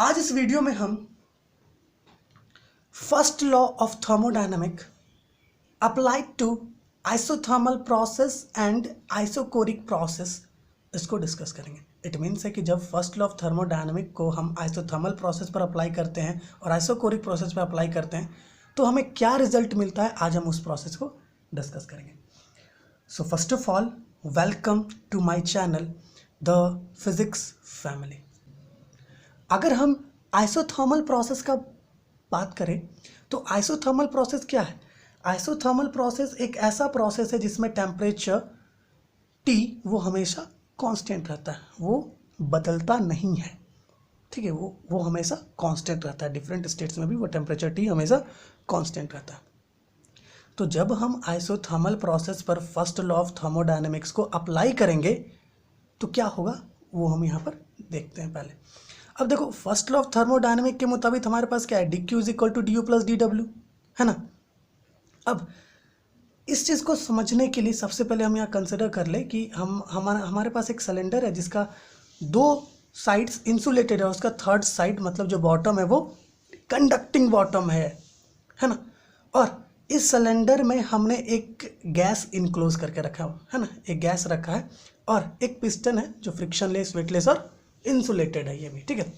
आज इस वीडियो में हम first law of thermodynamic applied to isothermal process and isochoric process इसको डिस्कस करेंगे। इट मीन्स है कि जब फर्स्ट लॉ ऑफ थर्मोडायनामिक को हम आइसोथर्मल प्रोसेस पर अप्लाई करते हैं और आइसोकोरिक प्रोसेस पर अप्लाई करते हैं तो हमें क्या रिजल्ट मिलता है, आज हम उस प्रोसेस को डिस्कस करेंगे। So first of all, welcome to my channel the physics family. अगर हम आइसोथर्मल प्रोसेस का बात करें तो आइसोथर्मल प्रोसेस क्या है? आइसोथर्मल प्रोसेस एक ऐसा प्रोसेस है जिसमें टेम्परेचर T वो हमेशा कांस्टेंट रहता है, वो बदलता नहीं है। ठीक है, वो हमेशा कांस्टेंट रहता है। डिफरेंट स्टेट्स में भी वो टेम्परेचर T हमेशा कांस्टेंट रहता है। तो जब हम आइसोथर्मल प्रोसेस पर फर्स्ट लॉ ऑफ थर्मोडायनेमिक्स को अप्लाई करेंगे तो क्या होगा वो हम यहाँ पर देखते हैं। पहले अब देखो, फर्स्ट लॉ ऑफ थर्मोडायनेमिक के मुताबिक हमारे पास क्या है? dq is equal to du plus dw, है ना। अब इस चीज़ को समझने के लिए सबसे पहले हम यहाँ कंसिडर कर ले कि हमारे पास एक सिलेंडर है जिसका दो साइड्स इंसुलेटेड है, उसका थर्ड साइड मतलब जो बॉटम है वो कंडक्टिंग बॉटम है ना। और इस सिलेंडर में हमने एक गैस इनक्लोज करके रखा है ना, एक गैस रखा है और एक पिस्टन है जो फ्रिक्शनलेस, वेटलेस और इंसुलेटेड है ये भी। ठीक है,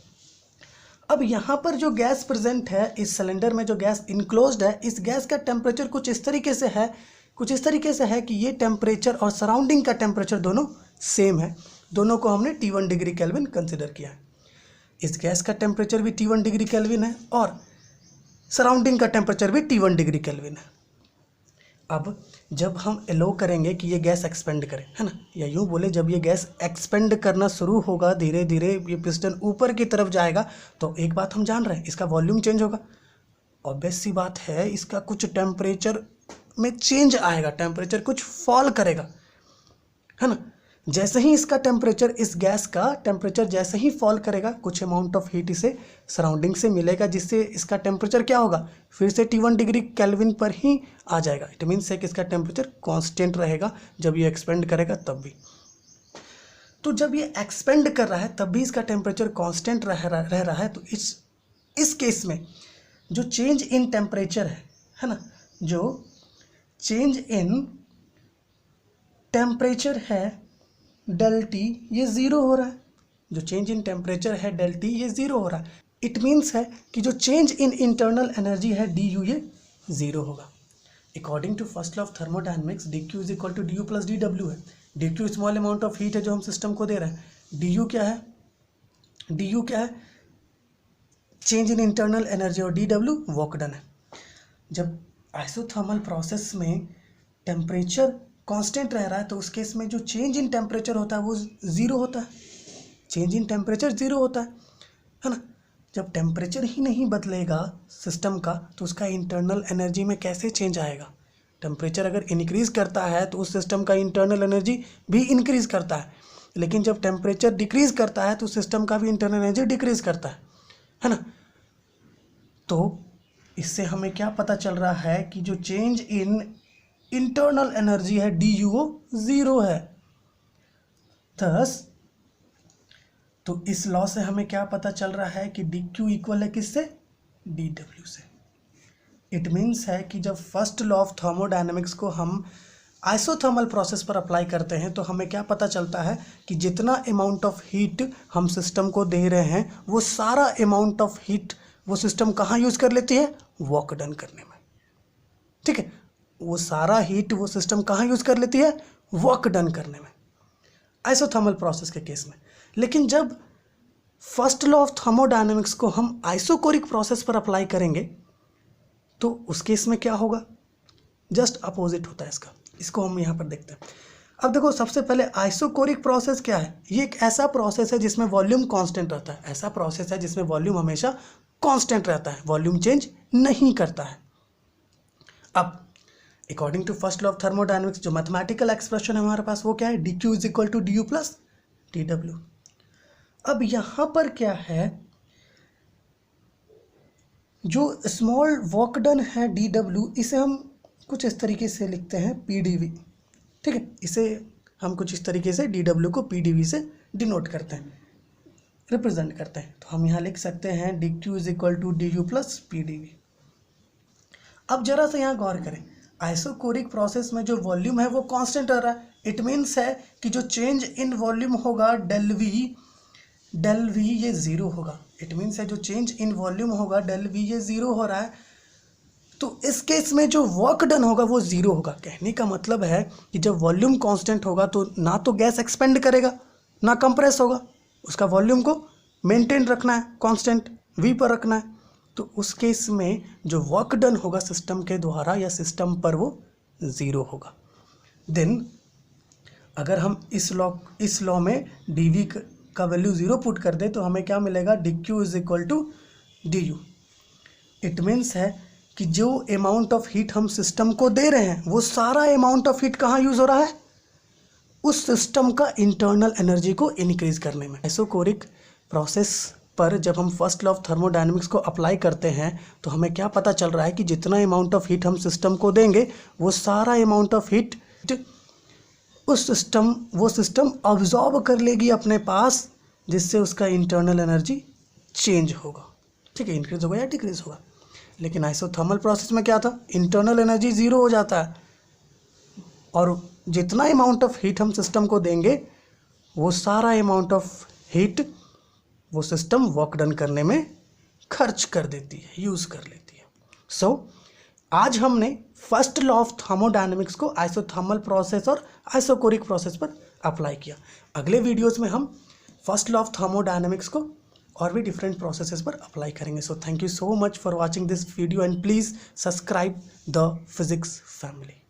अब यहाँ पर जो गैस प्रेजेंट है इस सिलेंडर में, जो गैस इनक्लोज्ड है, इस गैस का टेम्परेचर कुछ इस तरीके से है कि ये टेम्परेचर और सराउंडिंग का टेम्परेचर दोनों सेम है। दोनों को हमने T1 डिग्री केल्विन कंसिडर किया है। इस गैस का टेम्परेचर भी T1 डिग्री केल्विन है और सराउंडिंग का टेम्परेचर भी T1 डिग्री केल्विन है। अब जब हम एलो करेंगे कि ये गैस एक्सपेंड करे, है ना, या यूँ बोले जब ये गैस एक्सपेंड करना शुरू होगा, धीरे धीरे ये पिस्टन ऊपर की तरफ जाएगा, तो एक बात हम जान रहे हैं, इसका वॉल्यूम चेंज होगा। ऑब्वियस सी बात है, इसका कुछ टेम्परेचर में चेंज आएगा, टेम्परेचर कुछ फॉल करेगा, है ना। जैसे ही इसका टेम्परेचर, इस गैस का टेम्परेचर जैसे ही फॉल करेगा, कुछ अमाउंट ऑफ हीट इसे सराउंडिंग से मिलेगा, जिससे इसका टेम्परेचर क्या होगा, फिर से T1 डिग्री केल्विन पर ही आ जाएगा। इट मीन्स है कि इसका टेम्परेचर कांस्टेंट रहेगा जब ये एक्सपेंड करेगा तब भी। तो जब ये एक्सपेंड कर रहा है तब भी इसका टेम्परेचर कांस्टेंट रह रहा है। तो इस केस में जो चेंज इन टेम्परेचर है ना, जो चेंज इन टेम्परेचर है डेल टी, ये ज़ीरो हो रहा है। जो चेंज इन टेम्परेचर है डेल टी, ये ज़ीरो हो रहा है। इट मीन्स है कि जो चेंज इन इंटरनल एनर्जी है डी यू, ये ज़ीरो होगा। According to first law of thermodynamics D Q is equal to D you plus D W है। D Q small amount of heat है जो हम सिस्टम को दे रहे हैं। डी यू क्या है? डी यू क्या है? चेंज इन इंटरनल एनर्जी, और डी डब्ल्यू वर्क डन है। जब आइसोथर्मल प्रोसेस में टेम्परेचर कांस्टेंट रह रहा है तो उस केस में जो चेंज इन टेम्परेचर होता है वो ज़ीरो होता है। चेंज इन टेम्परेचर ज़ीरो होता है ना। जब टेम्परेचर ही नहीं बदलेगा सिस्टम का तो उसका इंटरनल एनर्जी में कैसे चेंज आएगा? टेम्परेचर अगर इंक्रीज़ करता है तो उस सिस्टम का इंटरनल एनर्जी भी इंक्रीज़ करता है, लेकिन जब टेम्परेचर डिक्रीज़ करता है तो सिस्टम का भी इंटरनल एनर्जी डिक्रीज़ करता है ना। तो इससे हमें क्या पता चल रहा है कि जो चेंज इन इंटरनल एनर्जी है डी यू, वो ज़ीरो है। थस तो इस लॉ से हमें क्या पता चल रहा है कि डी क्यू इक्वल है किससे? डी डब्ल्यू से। इट मीन्स है कि जब फर्स्ट लॉ ऑफ थर्मोडायनेमिक्स को हम आइसोथर्मल प्रोसेस पर अप्लाई करते हैं तो हमें क्या पता चलता है कि जितना अमाउंट ऑफ हीट हम सिस्टम को दे रहे हैं वो सारा अमाउंट ऑफ हीट वो सिस्टम कहाँ यूज़ कर लेती है? वर्क डन करने में। ठीक है, वो सारा हीट वो सिस्टम कहाँ यूज़ कर लेती है? वर्क डन करने में, आइसोथर्मल प्रोसेस के केस में। लेकिन जब फर्स्ट लॉ ऑफ थर्मोडायनेमिक्स को हम आइसोकोरिक प्रोसेस पर अप्लाई करेंगे तो उस केस में क्या होगा? जस्ट अपोजिट होता है इसका। इसको हम यहाँ पर देखते हैं। अब देखो, सबसे पहले आइसोकोरिक प्रोसेस क्या है? ये एक ऐसा प्रोसेस है जिसमें वॉल्यूम कांस्टेंट रहता है। ऐसा प्रोसेस है जिसमें वॉल्यूम हमेशा कांस्टेंट रहता है, वॉल्यूम चेंज नहीं करता है। अब according to first law of thermodynamics जो मैथमेटिकल एक्सप्रेशन है हमारे पास वो क्या है? D Q is equal to D you plus D डब्ल्यू। अब यहाँ पर क्या है, जो स्मॉल वर्क डन है डी डब्ल्यू, इसे हम कुछ इस तरीके से लिखते हैं पी डी वी। ठीक है, इसे हम कुछ इस तरीके से डी डब्ल्यू को पी डी वी से डिनोट करते हैं। रिप्रेजेंट करते हैं। तो हम यहाँ लिख सकते हैं d Q is equal to D you plus p d v. अब जरा सा यहाँ गौर करें, आइसोकोरिक प्रोसेस में जो वॉल्यूम है वो कांस्टेंट रह रहा है। इट मीन्स है कि जो चेंज इन वॉल्यूम होगा डेल वी ये ज़ीरो होगा। इट मीन्स है जो चेंज इन वॉल्यूम होगा डेल वी ये ज़ीरो हो रहा है। तो इस केस में जो वर्क डन होगा वो ज़ीरो होगा। कहने का मतलब है कि जब वॉल्यूम कांस्टेंट होगा तो ना तो गैस एक्सपेंड करेगा ना कंप्रेस होगा, उसका वॉल्यूम को मेंटेन रखना है, कांस्टेंट वी पर रखना है। तो उस केस में जो वर्क डन होगा सिस्टम के द्वारा या सिस्टम पर वो ज़ीरो होगा। देन अगर हम इस लॉ में डी वी का वैल्यू ज़ीरो पुट कर दे तो हमें क्या मिलेगा, d Q is equal to D u. It means है कि जो अमाउंट ऑफ हीट हम सिस्टम को दे रहे हैं वो सारा अमाउंट ऑफ हीट कहाँ यूज़ हो रहा है, उस सिस्टम का इंटरनल एनर्जी को इंक्रीज करने में। आइसोकोरिक प्रोसेस पर जब हम फर्स्ट लॉ ऑफ थर्मोडायनेमिक्स को अप्लाई करते हैं तो हमें क्या पता चल रहा है कि जितना अमाउंट ऑफ हीट हम सिस्टम को देंगे वो सारा अमाउंट ऑफ हीट वो सिस्टम ऑब्जॉर्ब कर लेगी अपने पास, जिससे उसका इंटरनल एनर्जी चेंज होगा। ठीक है, इंक्रीज होगा या डिक्रीज होगा। लेकिन आइसोथर्मल प्रोसेस में क्या था, इंटरनल एनर्जी ज़ीरो हो जाता है और जितना अमाउंट ऑफ हीट हम सिस्टम को देंगे वो सारा अमाउंट ऑफ हीट वो सिस्टम वर्क डन करने में खर्च कर देती है, यूज़ कर लेती है। सो आज हमने फर्स्ट लॉ ऑफ थर्मोडायनेमिक्स को आइसोथर्मल प्रोसेस और आइसोकोरिक प्रोसेस पर अप्लाई किया। अगले वीडियोस में हम फर्स्ट लॉ ऑफ थर्मोडायनेमिक्स को और भी डिफरेंट प्रोसेसेस पर अप्लाई करेंगे। So thank you so much for watching this video and please subscribe the physics family.